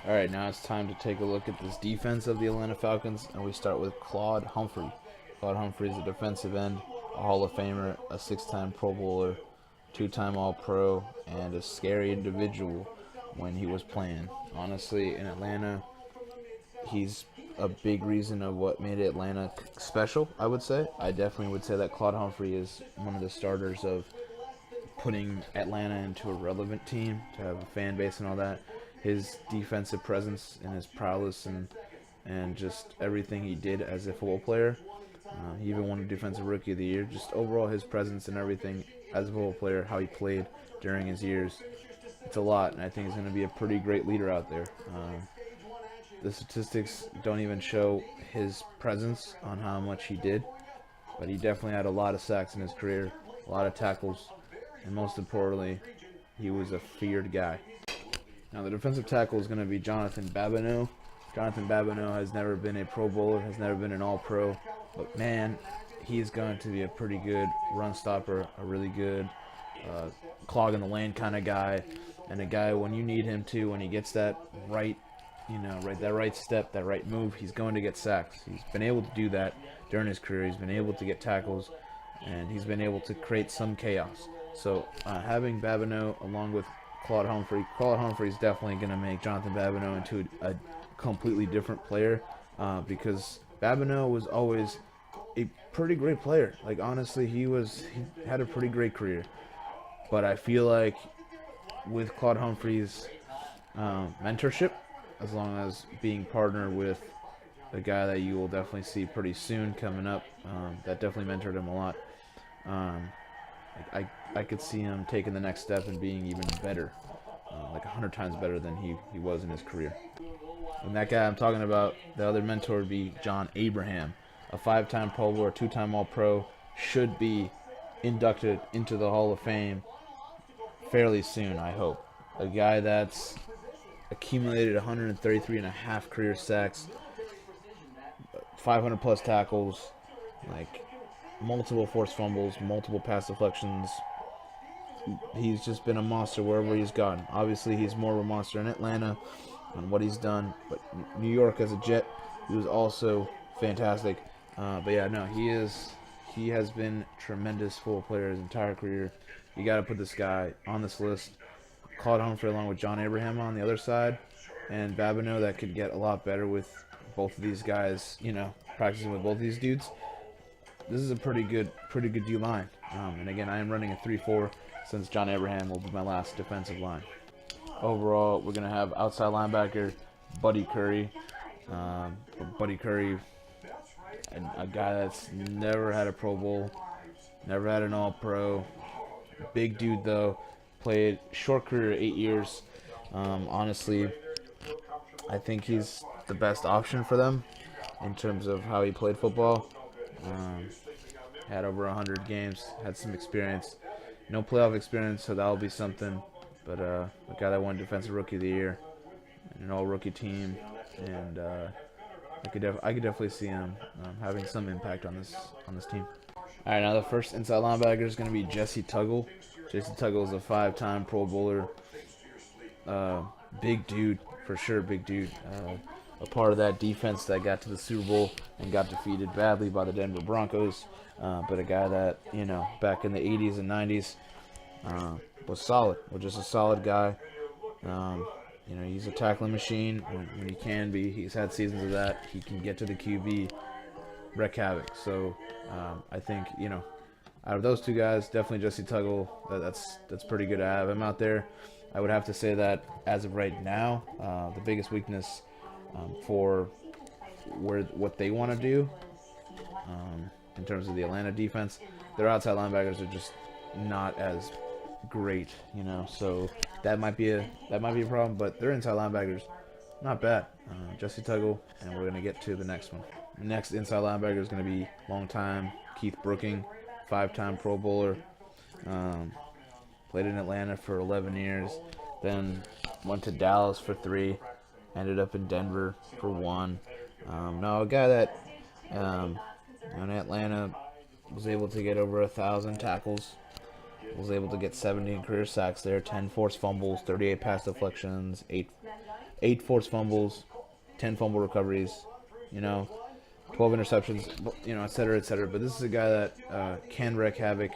All right, now it's time to take a look at this defense of the Atlanta Falcons, and we start with Claude Humphrey. Claude Humphrey is a defensive end, a Hall of Famer, a six-time Pro Bowler, two-time All-Pro, and a scary individual when he was playing. Honestly, in Atlanta, he's a big reason of what made Atlanta special, I would say. I definitely would say that Claude Humphrey is one of the starters of putting Atlanta into a relevant team, to have a fan base and all that. His defensive presence and his prowess and just everything he did as a football player. He even won Defensive Rookie of the Year. Just overall, his presence and everything as a football player, how he played during his years, it's a lot, and I think he's going to be a pretty great leader out there. The statistics don't even show his presence on how much he did, but he definitely had a lot of sacks in his career, a lot of tackles, and most importantly, he was a feared guy. Now, the defensive tackle is going to be Jonathan Babineaux. Jonathan Babineaux has never been a Pro Bowler, has never been an All-Pro, but man, he's going to be a pretty good run stopper, a really good clog in the lane kind of guy, and a guy when you need him to, when he gets that right, that right step, that right move, he's going to get sacks. He's been able to do that during his career. He's been able to get tackles, and he's been able to create some chaos. So having Babineaux along with Claude Humphrey is definitely going to make Jonathan Babineaux into a completely different player because Babineaux was always a pretty great player. Like honestly, he had a pretty great career. But I feel like with Claude Humphrey's mentorship, as long as being partnered with a guy that you will definitely see pretty soon coming up, that definitely mentored him a lot. I could see him taking the next step and being even better, like 100 times better than he was in his career. And that guy I'm talking about, the other mentor would be John Abraham, a five-time Pro Bowler, two-time All-Pro, should be inducted into the Hall of Fame fairly soon, I hope. A guy that's accumulated 133 and a half career sacks, 500 plus tackles, like multiple forced fumbles, multiple pass deflections. He's just been a monster wherever he's gone. Obviously, he's more of a monster in Atlanta on what he's done, but New York as a Jet, he was also fantastic. But yeah, no, he has been tremendous football player his entire career. You got to put this guy on this list. Claude Humphrey along with John Abraham on the other side, and Babineaux that could get a lot better with both of these guys. Practicing with both of these dudes. This is a pretty good D line. And again, I am running a 3-4 since John Abraham will be my last defensive line. Overall, we're gonna have outside linebacker Buddy Curry. Buddy Curry, a guy that's never had a Pro Bowl, never had an All-Pro. Big dude though, played short career, 8 years. Honestly, I think he's the best option for them in terms of how he played football. Had over 100 games, had some experience. No playoff experience, so that'll be something. But a guy that won Defensive Rookie of the Year, an all-rookie team, and I could definitely see him having some impact on this team. All right, now the first inside linebacker is going to be Jesse Tuggle. Jesse Tuggle is a five-time Pro Bowler. Big dude, for sure, big dude. A part of that defense that got to the Super Bowl and got defeated badly by the Denver Broncos. But a guy that, back in the 80s and 90s was solid, was just a solid guy. He's a tackling machine when he can be. He's had seasons of that. He can get to the QB, wreak havoc. So I think, out of those two guys, definitely Jesse Tuggle. That's pretty good to have him out there. I would have to say that as of right now, the biggest weakness for what they want to do in terms of the Atlanta defense, their outside linebackers are just not as great, So that might be a problem. But their inside linebackers, not bad. Jesse Tuggle, and we're gonna get to the next one. The next inside linebacker is gonna be longtime Keith Brooking, five-time Pro Bowler. Played in Atlanta for 11 years, then went to Dallas for 3, ended up in Denver for 1. Now a guy that in Atlanta was able to get over 1,000 tackles, was able to get 17 career sacks there, 10 forced fumbles, 38 pass deflections, 8 forced fumbles, 10 fumble recoveries, you know, 12 interceptions, you know, et cetera, et cetera. But this is a guy that can wreak havoc.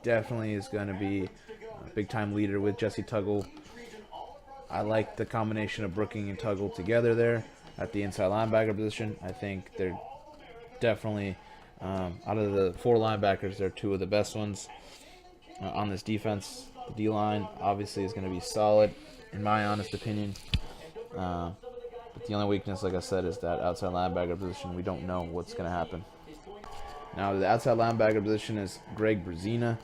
Definitely is going to be a big-time leader with Jesse Tuggle. I like the combination of Brooking and Tuggle together there at the inside linebacker position. I think they're definitely, out of the 4 linebackers, they're 2 of the best ones on this defense. The D-line obviously is going to be solid, in my honest opinion. But the only weakness, like I said, is that outside linebacker position. We don't know what's going to happen. Now, the outside linebacker position is Greg Brzezina.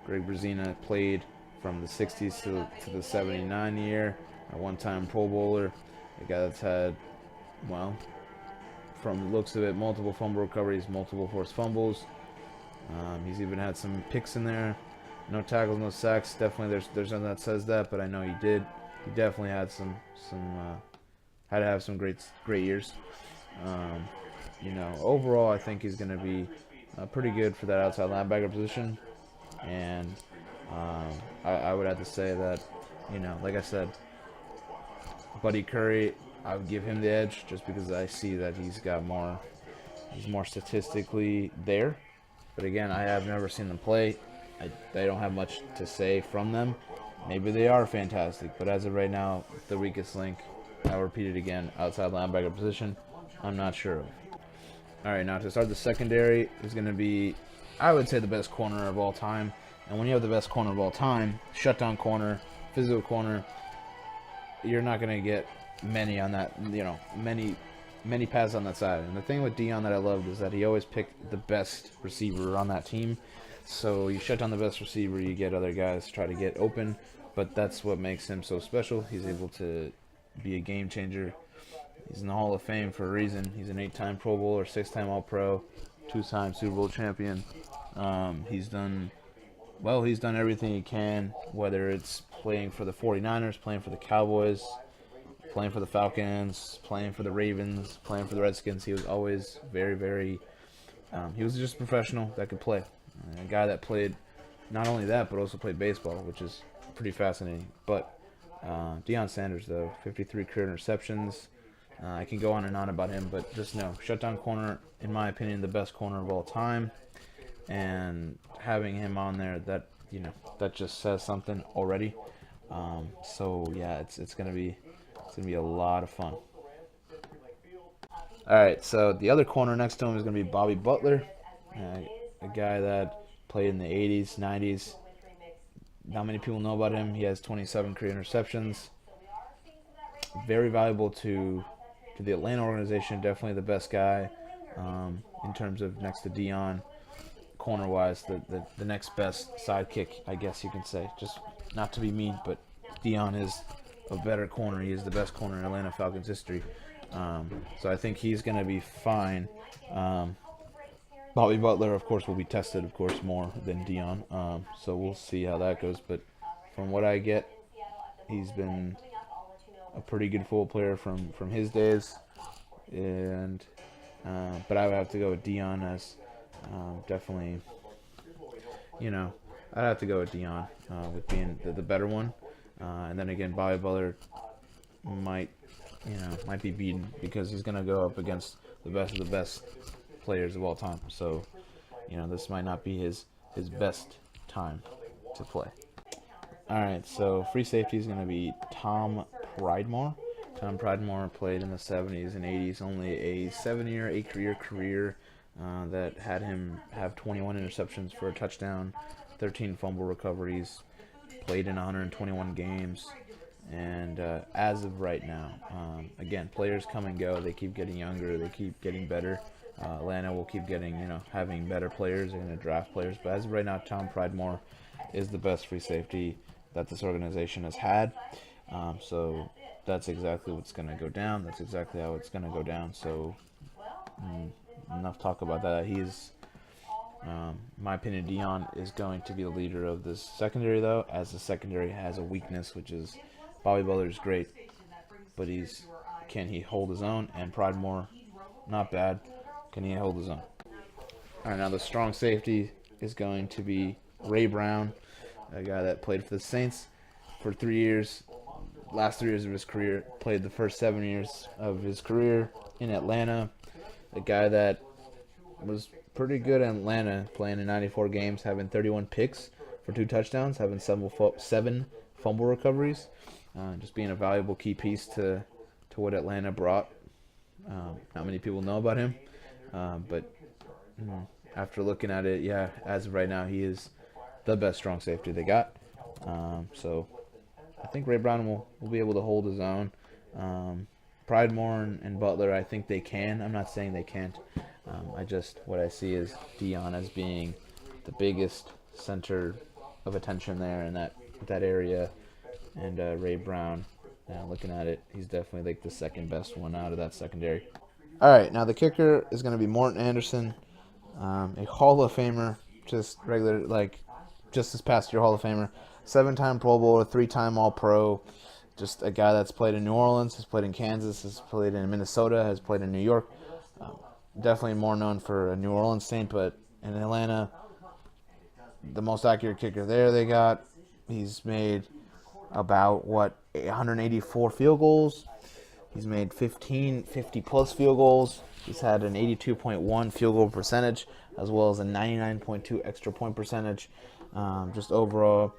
Greg Brzezina played from the 60s to the 79 year, a one-time Pro Bowler, a guy that's had, well, from the looks of it, multiple fumble recoveries, multiple forced fumbles. He's even had some picks in there. No tackles, no sacks. Definitely, there's nothing that says that, but I know he did. He definitely had had to have some great years. You know, overall, I think he's going to be pretty good for that outside linebacker position. And I would have to say that, you know, like I said, Buddy Curry, I would give him the edge just because I see that he's more statistically there. But again, I have never seen them play. They don't have much to say from them. Maybe they are fantastic, but as of right now, the weakest link, I'll repeat it again, outside linebacker position, I'm not sure of. All right, now to start the secondary is going to be, I would say, the best corner of all time. And when you have the best corner of all time, shutdown corner, physical corner, you're not going to get many on that, you know, many passes on that side. And the thing with Deion that I loved is that he always picked the best receiver on that team. So you shut down the best receiver, you get other guys to try to get open. But that's what makes him so special. He's able to be a game changer. He's in the Hall of Fame for a reason. He's an 8-time Pro Bowler, 6-time All-Pro, 2-time Super Bowl champion. He's done everything he can, whether it's playing for the 49ers, playing for the Cowboys, playing for the Falcons, playing for the Ravens, playing for the Redskins. He was always very, very, he was just a professional that could play. A guy that played not only that, but also played baseball, which is pretty fascinating. But Deion Sanders, though, 53 career interceptions. I can go on and on about him, but just know, shutdown corner, in my opinion, the best corner of all time. And having him on there, that, you know, that just says something already. So yeah, it's gonna be a lot of fun. All right, so the other corner next to him is gonna be Bobby Butler, a guy that played in the 80s, 90s. Not many people know about him. He has 27 career interceptions. Very valuable to the Atlanta organization. Definitely the best guy in terms of next to Deion, corner-wise, the next best sidekick, I guess you can say. Just not to be mean, but Deion is a better corner. He is the best corner in Atlanta Falcons history. So I think he's going to be fine. Bobby Butler, of course, will be tested, of course, more than Deion. So we'll see how that goes. But from what I get, he's been a pretty good football player from his days. And but I would have to go with Deion as definitely, you know, I'd have to go with Deion with being the better one. And then again, Bobby Butler might be beaten because he's going to go up against the best of the best players of all time. So, you know, this might not be his best time to play. All right, so free safety is going to be Tom Pridemore. Tom Pridemore played in the 70s and 80s, only a 7-year, 8-career career that had him have 21 interceptions for a touchdown, 13 fumble recoveries, played in 121 games. And as of right now, again, players come and go. They keep getting younger. They keep getting better. Atlanta will keep getting, having better players. They're going to draft players. But as of right now, Tom Pridemore is the best free safety that this organization has had. So that's exactly what's going to go down. That's exactly how it's going to go down. So enough talk about that. He's, my opinion, Deion is going to be the leader of this secondary, though, as the secondary has a weakness, which is Bobby Butler is great, but can he hold his own? And Pridemore, not bad. Can he hold his own? All right, now the strong safety is going to be Ray Brown, a guy that played for the Saints for 3 years. last 3 years of his career, played the first 7 years of his career in Atlanta. A guy that was pretty good in Atlanta, playing in 94 games, having 31 picks for 2 touchdowns, having 7 fumble recoveries, just being a valuable key piece to what Atlanta brought. Not many people know about him, but after looking at it, yeah, as of right now, he is the best strong safety they got. So I think Ray Brown will be able to hold his own. Pridemore and Butler, I think they can. I'm not saying they can't. What I see is Dion as being the biggest center of attention there in that area, and Ray Brown, looking at it, he's definitely like the second best one out of that secondary. All right, now the kicker is going to be Morten Andersen, a Hall of Famer, just this past year Hall of Famer, 7-time Pro Bowler, 3-time All-Pro, just a guy that's played in New Orleans, has played in Kansas, has played in Minnesota, has played in New York. Definitely more known for a New Orleans Saint, but in Atlanta, the most accurate kicker there they got. He's made about 184 field goals. He's made 50-plus field goals. He's had an 82.1 field goal percentage, as well as a 99.2 extra point percentage. Just overall,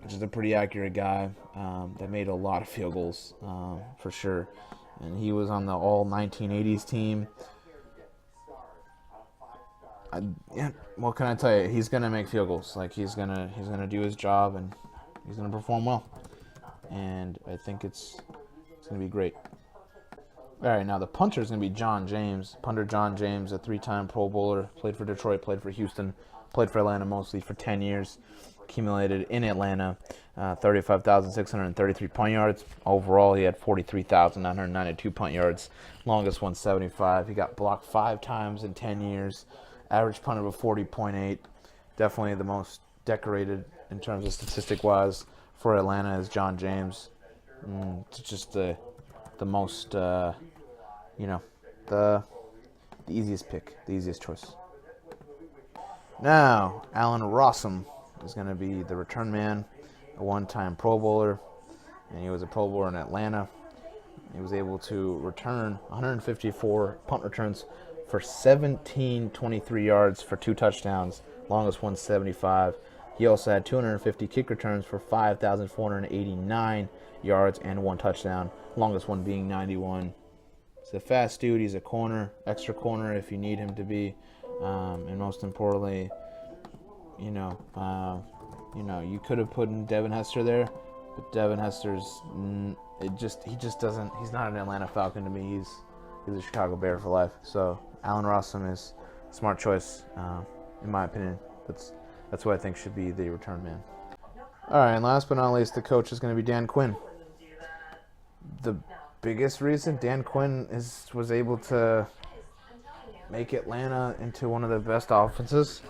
just a pretty accurate guy that made a lot of field goals for sure. And he was on the all 1980s team. What can I tell you? He's gonna make field goals. Like he's gonna do his job, and he's gonna perform well. And I think it's gonna be great. All right, now the punter is gonna be John James. Punter John James, a 3-time Pro Bowler, played for Detroit, played for Houston, played for Atlanta mostly for 10 years. Accumulated in Atlanta, 35,633 punt yards. Overall, he had 43,992 punt yards. Longest 175. He got blocked 5 times in 10 years. Average punter of 40.8. Definitely the most decorated in terms of statistic-wise for Atlanta is John James. It's just the most, the easiest pick, the easiest choice. Now, Allen Rossum is going to be the return man, a 1-time Pro Bowler, and he was a Pro Bowler in Atlanta. He was able to return 154 punt returns for 1,723 yards for 2 touchdowns, longest 175. He also had 250 kick returns for 5,489 yards and 1 touchdown, longest one being 91. He's a fast dude. He's a corner, extra corner if you need him to be, and most importantly, you could have put in Devin Hester there, but Devin Hester's he's not an Atlanta Falcon to me. He's a Chicago Bear for life. So Allen Rossum is a smart choice, in my opinion. That's what I think should be the return man. All right, and last but not least, the coach is going to be Dan Quinn. The biggest reason Dan Quinn was able to make Atlanta into one of the best offenses,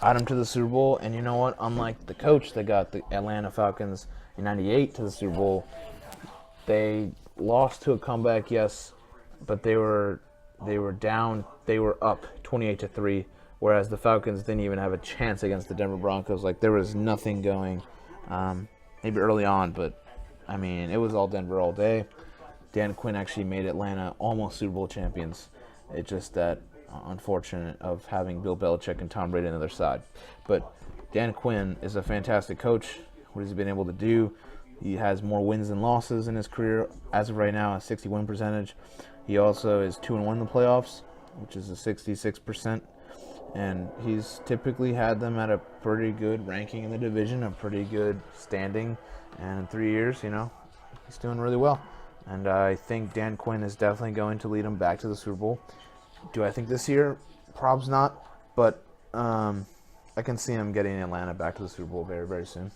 got him to the Super Bowl, and you know what? Unlike the coach that got the Atlanta Falcons in '98 to the Super Bowl, they lost to a comeback, yes, but they were down. They were up 28-3, whereas the Falcons didn't even have a chance against the Denver Broncos. Like there was nothing going. Maybe early on, but I mean it was all Denver all day. Dan Quinn actually made Atlanta almost Super Bowl champions. It's just that unfortunate of having Bill Belichick and Tom Brady on the other side. But Dan Quinn is a fantastic coach. What has he been able to do? He has more wins than losses in his career. As of right now, a 60 win percentage. He also is 2-1 in the playoffs, which is a 66%. And he's typically had them at a pretty good ranking in the division, a pretty good standing. And in 3 years, he's doing really well. And I think Dan Quinn is definitely going to lead them back to the Super Bowl. Do I think this year? Probably not. But I can see him getting Atlanta back to the Super Bowl very, very soon.